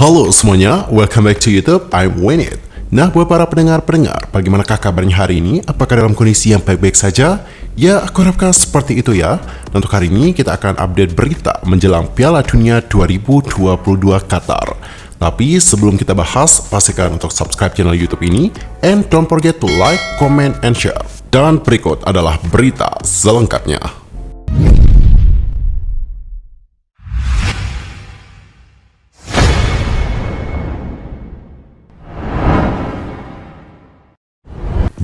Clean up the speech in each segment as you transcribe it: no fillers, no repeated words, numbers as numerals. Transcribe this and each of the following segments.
Halo semuanya, welcome back to YouTube, I'm Winit. Nah, buat para pendengar, bagaimanakah kabarnya hari ini? Apakah dalam kondisi yang baik-baik saja? Ya, aku harapkan seperti itu ya. Dan untuk hari ini kita akan update berita menjelang Piala Dunia 2022 Qatar. Tapi sebelum kita bahas, pastikan untuk subscribe channel YouTube ini, and don't forget to like, comment, and share. Dan berikut adalah berita selengkapnya.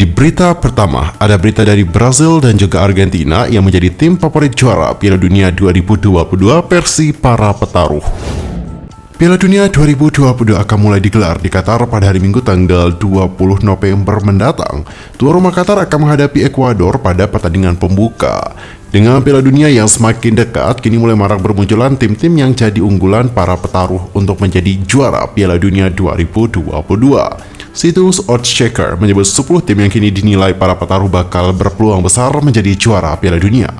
Di berita pertama, ada berita dari Brazil dan juga Argentina yang menjadi tim favorit juara Piala Dunia 2022 versi para petaruh. Piala Dunia 2022 akan mulai digelar di Qatar pada hari Minggu tanggal 20 November mendatang. Tuan rumah Qatar akan menghadapi Ekuador pada pertandingan pembuka. Dengan Piala Dunia yang semakin dekat, kini mulai marak bermunculan tim-tim yang jadi unggulan para petaruh untuk menjadi juara Piala Dunia 2022. Situs Oddschecker menyebut 10 tim yang kini dinilai para petaruh bakal berpeluang besar menjadi juara Piala Dunia.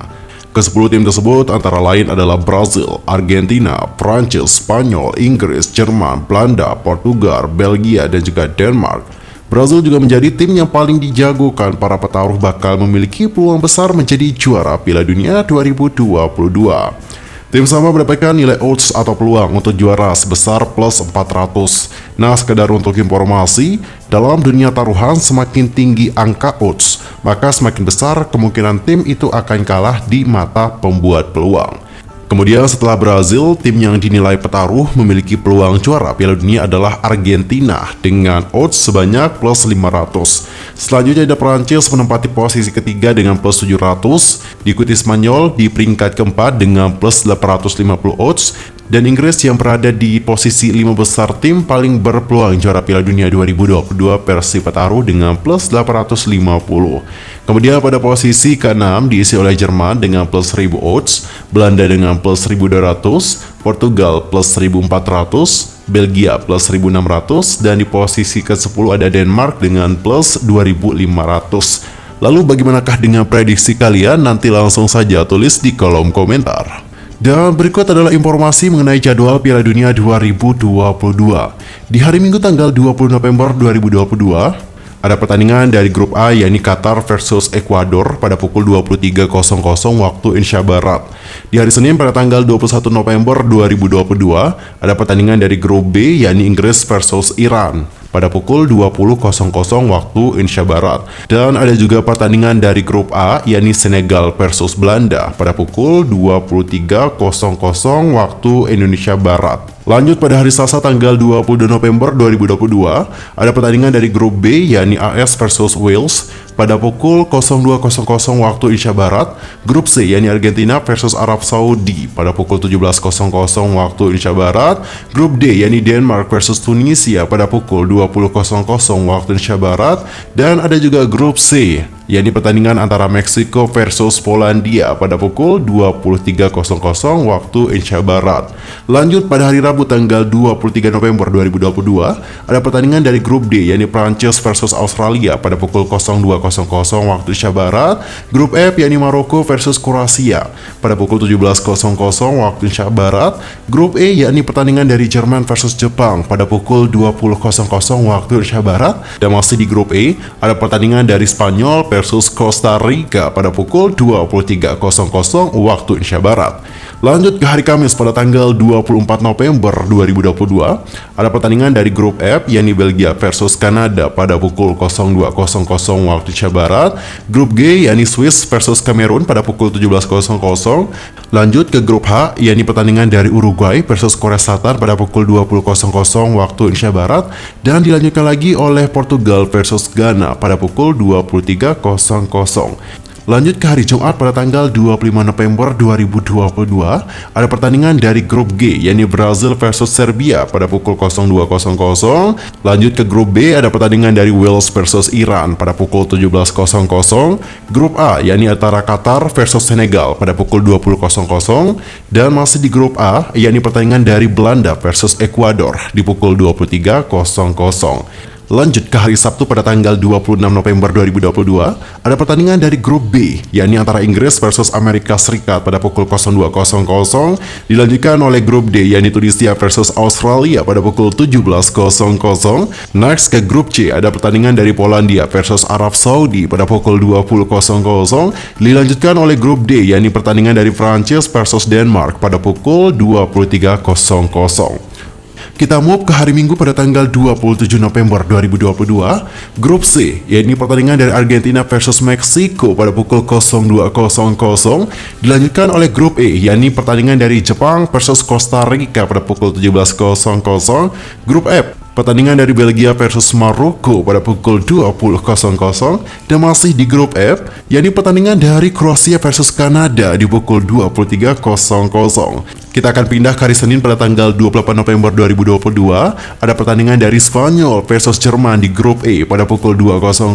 Ke-10 tim tersebut antara lain adalah Brazil, Argentina, Prancis, Spanyol, Inggris, Jerman, Belanda, Portugal, Belgia, dan juga Denmark. Brazil juga menjadi tim yang paling dijagokan para petaruh bakal memiliki peluang besar menjadi juara Piala Dunia 2022. Tim sama mendapatkan nilai odds atau peluang untuk juara sebesar plus 400. Nah, sekedar untuk informasi, dalam dunia taruhan semakin tinggi angka odds, maka semakin besar kemungkinan tim itu akan kalah di mata pembuat peluang. Kemudian setelah Brazil, tim yang dinilai petaruh memiliki peluang juara Piala Dunia adalah Argentina dengan odds sebanyak plus 500. Selanjutnya ada Prancis menempati posisi ketiga dengan plus 700, diikuti Spanyol di peringkat keempat dengan plus 850 odds, dan Inggris yang berada di posisi 5 besar tim paling berpeluang juara Piala Dunia 2022 versi petaruh dengan plus 850. Kemudian pada posisi ke-6 diisi oleh Jerman dengan plus 1000 odds, Belanda dengan plus 1200, Portugal plus 1400, Belgia plus 1600, dan di posisi ke-10 ada Denmark dengan plus 2500. Lalu bagaimanakah dengan prediksi kalian? Nanti langsung saja tulis di kolom komentar. Dan berikut adalah informasi mengenai jadwal Piala Dunia 2022. Di hari Minggu tanggal 20 November 2022, ada pertandingan dari grup A yakni Qatar versus Ekuador pada pukul 23.00 waktu Indonesia Barat. Di hari Senin pada tanggal 21 November 2022, ada pertandingan dari grup B yakni Inggris versus Iran pada pukul 20.00 waktu Indonesia Barat. Dan ada juga pertandingan dari grup A yakni Senegal versus Belanda pada pukul 23.00 waktu Indonesia Barat. Lanjut pada hari Selasa tanggal 22 November 2022, ada pertandingan dari grup B yakni AS versus Wales pada pukul 02.00 waktu Indonesia Barat. Grup C yakni Argentina versus Arab Saudi pada pukul 17.00 waktu Indonesia Barat. Grup D yakni Denmark versus Tunisia pada pukul 20.00 waktu Indonesia Barat. Dan ada juga grup C yakni pertandingan antara Meksiko versus Polandia pada pukul 23.00 waktu Indonesia Barat. Lanjut pada hari Rabu tanggal 23 November 2022, ada pertandingan dari grup D yakni Prancis versus Australia pada pukul 02.00 waktu Indonesia Barat. Grup F yakni Maroko versus Kroasia pada pukul 17.00 waktu Indonesia Barat. Grup E yakni pertandingan dari Jerman versus Jepang pada pukul 20.00 waktu Indonesia Barat. Dan masih di grup E, ada pertandingan dari Spanyol versus Costa Rica pada pukul 23.00 waktu Indonesia Barat. Lanjut ke hari Kamis pada tanggal 24 November 2022, ada pertandingan dari grup F yakni Belgia versus Kanada pada pukul 02.00 waktu Indonesia Barat. Grup G yakni Swiss versus Kamerun pada pukul 17.00. Lanjut ke grup H yakni pertandingan dari Uruguay versus Korea Selatan pada pukul 20.00 waktu Indonesia Barat, dan dilanjutkan lagi oleh Portugal versus Ghana pada pukul 23.00. Lanjut ke hari Jumat pada tanggal 25 November 2022, ada pertandingan dari grup G yakni Brazil versus Serbia pada pukul 02.00. Lanjut ke grup B, ada pertandingan dari Wales versus Iran pada pukul 17.00. Grup A yakni antara Qatar versus Senegal pada pukul 20.00. Dan masih di grup A yakni pertandingan dari Belanda versus Ekuador di pukul 23.00. Lanjut ke hari Sabtu pada tanggal 26 November 2022, ada pertandingan dari grup B, yakni antara Inggris versus Amerika Serikat pada pukul 02.00, dilanjutkan oleh grup D, yakni Tunisia versus Australia pada pukul 17.00. Next ke grup C, ada pertandingan dari Polandia versus Arab Saudi pada pukul 20.00, dilanjutkan oleh grup D, yakni pertandingan dari Prancis versus Denmark pada pukul 23.00. Kita move ke hari Minggu pada tanggal 27 November 2022, grup C, yaitu pertandingan dari Argentina versus Meksiko pada pukul 02.00, dilanjutkan oleh grup E, yakni pertandingan dari Jepang versus Costa Rica pada pukul 17.00. Grup F, pertandingan dari Belgia versus Maroko pada pukul 20.00, dan masih di grup F, yakni pertandingan dari Kroasia versus Kanada di pukul 23.00. Kita akan pindah ke hari Senin pada tanggal 28 November 2022, ada pertandingan dari Spanyol versus Jerman di grup E pada pukul 2.00,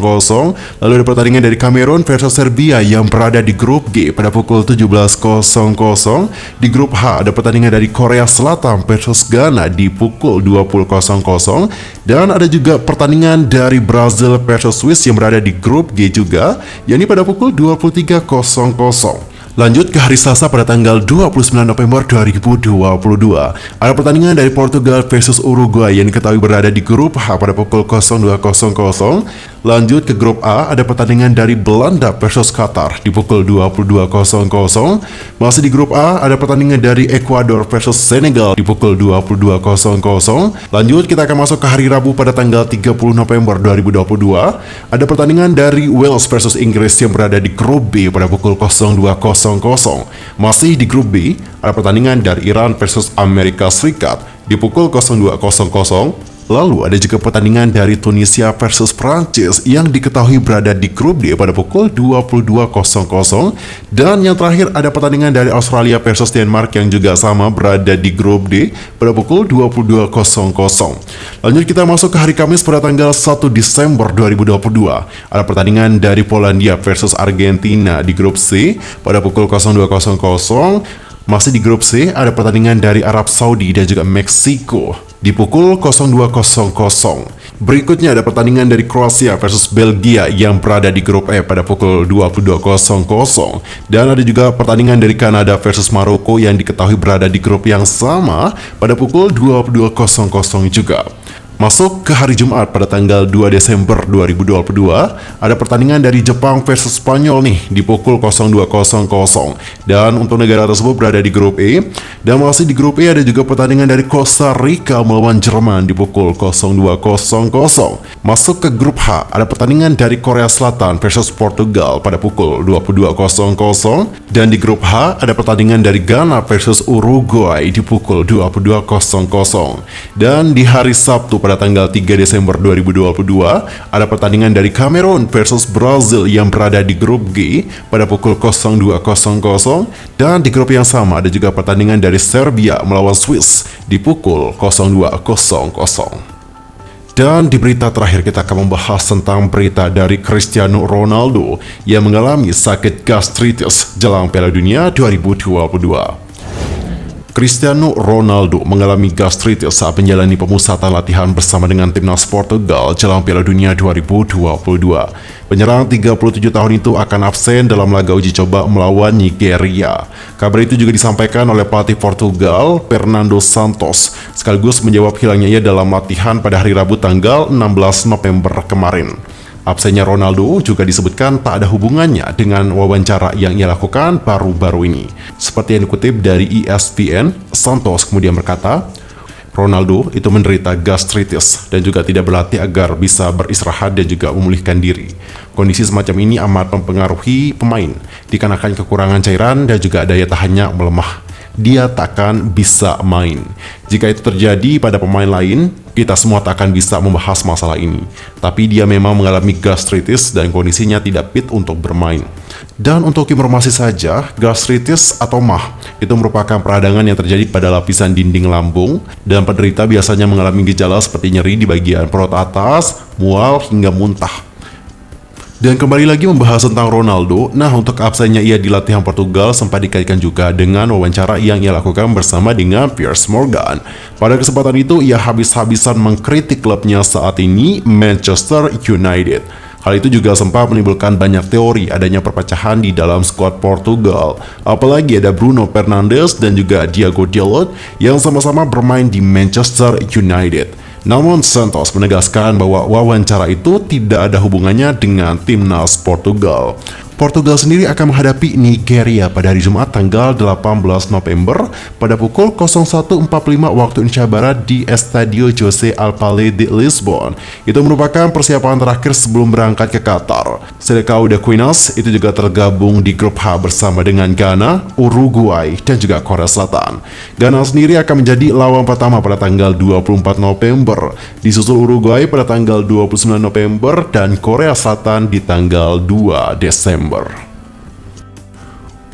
lalu ada pertandingan dari Kamerun versus Serbia yang berada di grup G pada pukul 17.00. Di grup H ada pertandingan dari Korea Selatan versus Ghana di pukul 20.00, dan ada juga pertandingan dari Brazil versus Swiss yang berada di grup G juga, yakni pada pukul 23.00. Lanjut ke hari Selasa pada tanggal 29 November 2022, ada pertandingan dari Portugal versus Uruguay yang diketahui berada di grup H pada pukul 02.00. Lanjut ke grup A, ada pertandingan dari Belanda versus Qatar di pukul 22.00. Masih di grup A, ada pertandingan dari Ekuador versus Senegal di pukul 22.00. Lanjut, kita akan masuk ke hari Rabu pada tanggal 30 November 2022, ada pertandingan dari Wales versus Inggris yang berada di grup B pada pukul 02.00. Masih di grup B, ada pertandingan dari Iran versus Amerika Serikat di pukul 02.00. Lalu ada juga pertandingan dari Tunisia versus Prancis yang diketahui berada di grup D pada pukul 22.00. Dan yang terakhir ada pertandingan dari Australia versus Denmark yang juga sama berada di grup D pada pukul 22.00. Lanjut kita masuk ke hari Kamis pada tanggal 1 Desember 2022. Ada pertandingan dari Polandia versus Argentina di grup C pada pukul 02.00. Masih di grup C, ada pertandingan dari Arab Saudi dan juga Meksiko di pukul 02.00. Berikutnya ada pertandingan dari Kroasia versus Belgia yang berada di grup E pada pukul 22.00. Dan ada juga pertandingan dari Kanada versus Maroko yang diketahui berada di grup yang sama pada pukul 22.00 juga. Masuk ke hari Jumat pada tanggal 2 Desember 2022, ada pertandingan dari Jepang versus Spanyol nih di pukul 02.00. Dan untuk negara tersebut berada di grup E. Dan masih di grup E ada juga pertandingan dari Costa Rica melawan Jerman di pukul 02.00. Masuk ke grup H, ada pertandingan dari Korea Selatan versus Portugal pada pukul 22.00. Dan di grup H ada pertandingan dari Ghana versus Uruguay di pukul 22.00. Dan di hari Sabtu pada tanggal 3 Desember 2022, ada pertandingan dari Kamerun versus Brazil yang berada di grup G pada pukul 02.00. Dan di grup yang sama ada juga pertandingan dari Serbia melawan Swiss di pukul 02.00. Dan di berita terakhir kita akan membahas tentang berita dari Cristiano Ronaldo yang mengalami sakit gastritis jelang Piala Dunia 2022. Cristiano Ronaldo mengalami gastritis saat menjalani pemusatan latihan bersama dengan timnas Portugal jelang Piala Dunia 2022. Penyerang 37 tahun itu akan absen dalam laga uji coba melawan Nigeria. Kabar itu juga disampaikan oleh pelatih Portugal, Fernando Santos, sekaligus menjawab hilangnya ia dalam latihan pada hari Rabu tanggal 16 November kemarin. Absennya Ronaldo juga disebutkan tak ada hubungannya dengan wawancara yang ia lakukan baru-baru ini. Seperti yang dikutip dari ESPN, Santos kemudian berkata, Ronaldo itu menderita gastritis dan juga tidak berlatih agar bisa beristirahat dan juga memulihkan diri. Kondisi semacam ini amat mempengaruhi pemain, dikarenakan kekurangan cairan dan juga daya tahannya melemah. Dia takkan bisa main. Jika itu terjadi pada pemain lain, kita semua tak akan bisa membahas masalah ini. Tapi dia memang mengalami gastritis dan kondisinya tidak fit untuk bermain. Dan untuk informasi saja, gastritis atau MAH itu merupakan peradangan yang terjadi pada lapisan dinding lambung, dan penderita biasanya mengalami gejala seperti nyeri di bagian perut atas, mual hingga muntah. Dan kembali lagi membahas tentang Ronaldo, nah untuk absennya ia di latihan Portugal sempat dikaitkan juga dengan wawancara yang ia lakukan bersama dengan Piers Morgan. Pada kesempatan itu ia habis-habisan mengkritik klubnya saat ini, Manchester United. Hal itu juga sempat menimbulkan banyak teori adanya perpecahan di dalam skuad Portugal. Apalagi ada Bruno Fernandes dan juga Diogo Dalot yang sama-sama bermain di Manchester United. Namun Santos menegaskan bahwa wawancara itu tidak ada hubungannya dengan timnas Portugal. Portugal sendiri akan menghadapi Nigeria pada hari Jumat tanggal 18 November pada pukul 01.45 waktu Indonesia Barat di Estadio José Alcalde de Lisbon. Itu merupakan persiapan terakhir sebelum berangkat ke Qatar. Selecao de Quinas itu juga tergabung di grup H bersama dengan Ghana, Uruguay, dan juga Korea Selatan. Ghana sendiri akan menjadi lawan pertama pada tanggal 24 November, disusul Uruguay pada tanggal 29 November dan Korea Selatan di tanggal 2 Desember.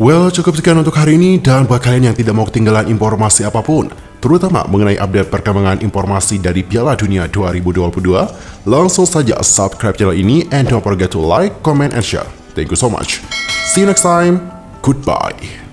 Well, cukup sekian untuk hari ini, dan buat kalian yang tidak mau ketinggalan informasi apapun, terutama mengenai update perkembangan informasi dari Piala Dunia 2022, langsung saja subscribe channel ini and don't forget to like, comment, and share. Thank you so much. See you next time. Goodbye.